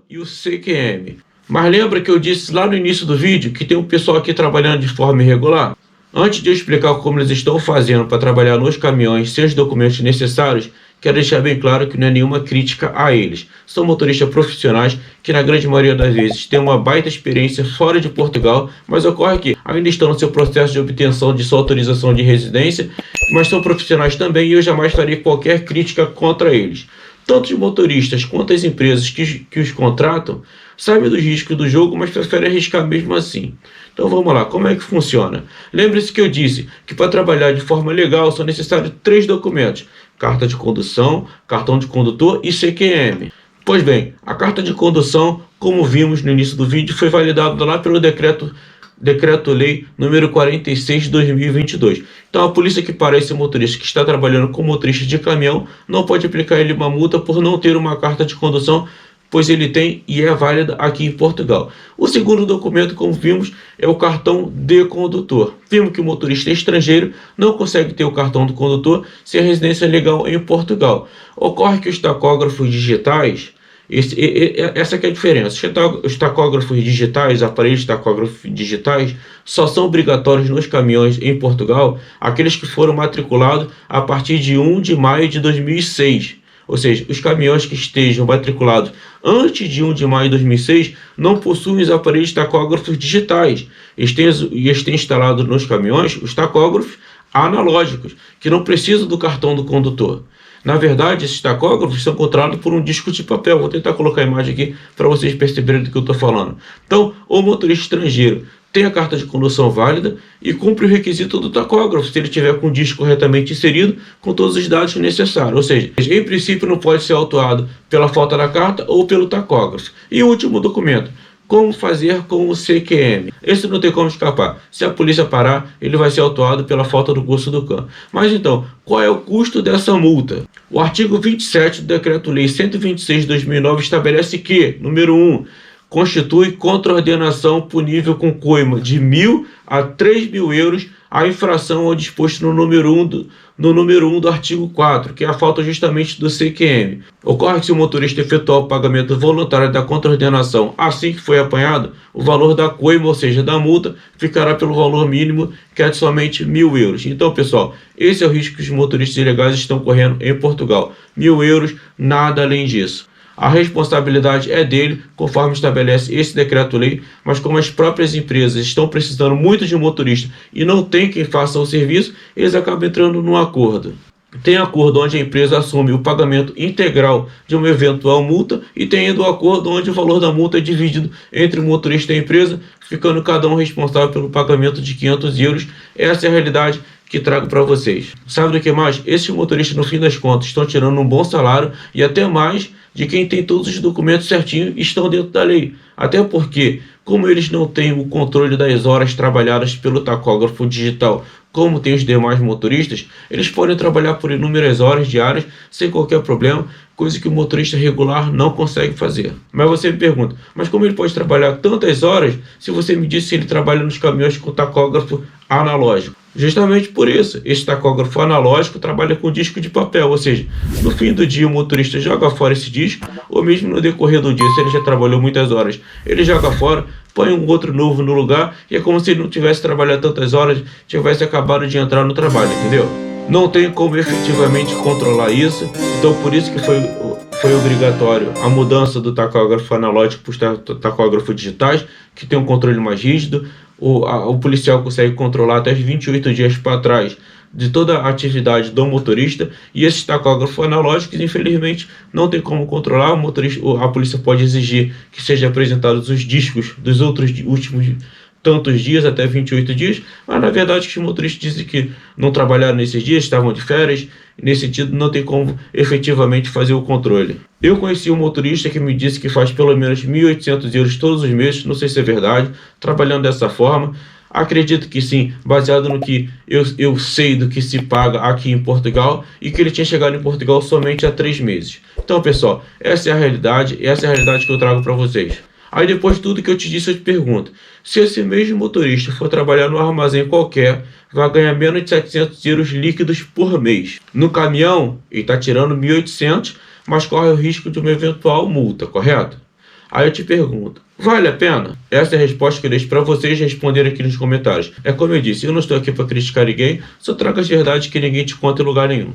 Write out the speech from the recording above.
e o CQM. Mas lembra que eu disse lá no início do vídeo que tem um pessoal aqui trabalhando de forma irregular? Antes de eu explicar como eles estão fazendo para trabalhar nos caminhões sem os documentos necessários, quero deixar bem claro que não é nenhuma crítica a eles. São motoristas profissionais que na grande maioria das vezes têm uma baita experiência fora de Portugal, mas ocorre que ainda estão no seu processo de obtenção de sua autorização de residência, mas são profissionais também e eu jamais farei qualquer crítica contra eles. Tanto os motoristas quanto as empresas que os contratam sabem dos riscos do jogo, mas preferem arriscar mesmo assim. Então vamos lá, como é que funciona? Lembre-se que eu disse que para trabalhar de forma legal são necessários 3 documentos: carta de condução, cartão de condutor e CQM. Pois bem, a carta de condução, como vimos no início do vídeo, foi validada lá pelo Decreto-Lei número 46 de 2022. Então a polícia que para esse motorista que está trabalhando como motorista de caminhão não pode aplicar ele uma multa por não ter uma carta de condução, pois ele tem e é válida aqui em Portugal. O segundo documento, como vimos, é o cartão de condutor. Vimos que o motorista estrangeiro não consegue ter o cartão do condutor sem a residência legal em Portugal. Ocorre que os tacógrafos digitais, essa que é a diferença. Os tacógrafos digitais, aparelhos tacógrafos digitais, só são obrigatórios nos caminhões em Portugal aqueles que foram matriculados a partir de 1 de maio de 2006. Ou seja, os caminhões que estejam matriculados antes de 1 de maio de 2006 não possuem os aparelhos tacógrafos digitais. Eles têm instalado nos caminhões os tacógrafos analógicos, que não precisam do cartão do condutor. Na verdade, esses tacógrafos são controlados por um disco de papel. Vou tentar colocar a imagem aqui para vocês perceberem do que eu estou falando. Então, o motorista estrangeiro tem a carta de condução válida e cumpre o requisito do tacógrafo, se ele tiver com o disco corretamente inserido, com todos os dados necessários. Ou seja, em princípio não pode ser autuado pela falta da carta ou pelo tacógrafo. E o último documento: como fazer com o CQM. Esse não tem como escapar. Se a polícia parar, ele vai ser autuado pela falta do curso do CAN. Mas então, qual é o custo dessa multa? O artigo 27 do Decreto-Lei 126 de 2009 estabelece que, número 1, constitui contraordenação punível com coima de 1.000 a 3.000 euros a infração ao disposto no número 1 do artigo 4, que é a falta justamente do CQM. Ocorre que se o motorista efetuar o pagamento voluntário da contraordenação assim que foi apanhado, o valor da coima, ou seja, da multa, ficará pelo valor mínimo, que é de somente 1.000 euros. Então, pessoal, esse é o risco que os motoristas ilegais estão correndo em Portugal. 1.000 euros, nada além disso. A responsabilidade é dele, conforme estabelece esse decreto-lei, mas como as próprias empresas estão precisando muito de um motorista e não tem quem faça o serviço, eles acabam entrando num acordo. Tem acordo onde a empresa assume o pagamento integral de uma eventual multa e tem ainda o acordo onde o valor da multa é dividido entre o motorista e a empresa, ficando cada um responsável pelo pagamento de 500 euros. Essa é a realidade que trago para vocês. Sabe do que mais? Esses motoristas, no fim das contas, estão tirando um bom salário e até mais de quem tem todos os documentos certinhos e estão dentro da lei. Até porque, como eles não têm o controle das horas trabalhadas pelo tacógrafo digital, como tem os demais motoristas, eles podem trabalhar por inúmeras horas diárias sem qualquer problema, coisa que o motorista regular não consegue fazer. Mas você me pergunta, mas como ele pode trabalhar tantas horas se você me disse que ele trabalha nos caminhões com tacógrafo analógico? Justamente por isso, esse tacógrafo analógico trabalha com disco de papel, ou seja, no fim do dia o motorista joga fora esse disco, ou mesmo no decorrer do dia, se ele já trabalhou muitas horas, ele joga fora, põe um outro novo no lugar, e é como se ele não tivesse trabalhado tantas horas, tivesse acabado de entrar no trabalho, entendeu? Não tem como efetivamente controlar isso, então por isso que foi obrigatório a mudança do tacógrafo analógico para os tacógrafos digitais, que tem um controle mais rígido. O policial consegue controlar até 28 dias para trás de toda a atividade do motorista, e esses tacógrafos analógicos, infelizmente, não tem como controlar. A polícia pode exigir que sejam apresentados os discos dos últimos tantos dias, até 28 dias, mas na verdade os motoristas dizem que não trabalharam nesses dias, estavam de férias, e nesse sentido não tem como efetivamente fazer o controle. Eu conheci um motorista que me disse que faz pelo menos 1.800 euros todos os meses, não sei se é verdade, trabalhando dessa forma. Acredito que sim, baseado no que eu sei do que se paga aqui em Portugal, e que ele tinha chegado em Portugal somente há 3 meses. Então, pessoal, essa é a realidade que eu trago para vocês. Aí depois de tudo que eu te disse, eu te pergunto, se esse mesmo motorista for trabalhar no armazém qualquer, vai ganhar menos de 700 euros líquidos por mês. No caminhão, ele está tirando 1.800, mas corre o risco de uma eventual multa, correto? Aí eu te pergunto, vale a pena? Essa é a resposta que eu deixo para vocês responderem aqui nos comentários. É como eu disse, eu não estou aqui para criticar ninguém, só trago as verdades que ninguém te conta em lugar nenhum.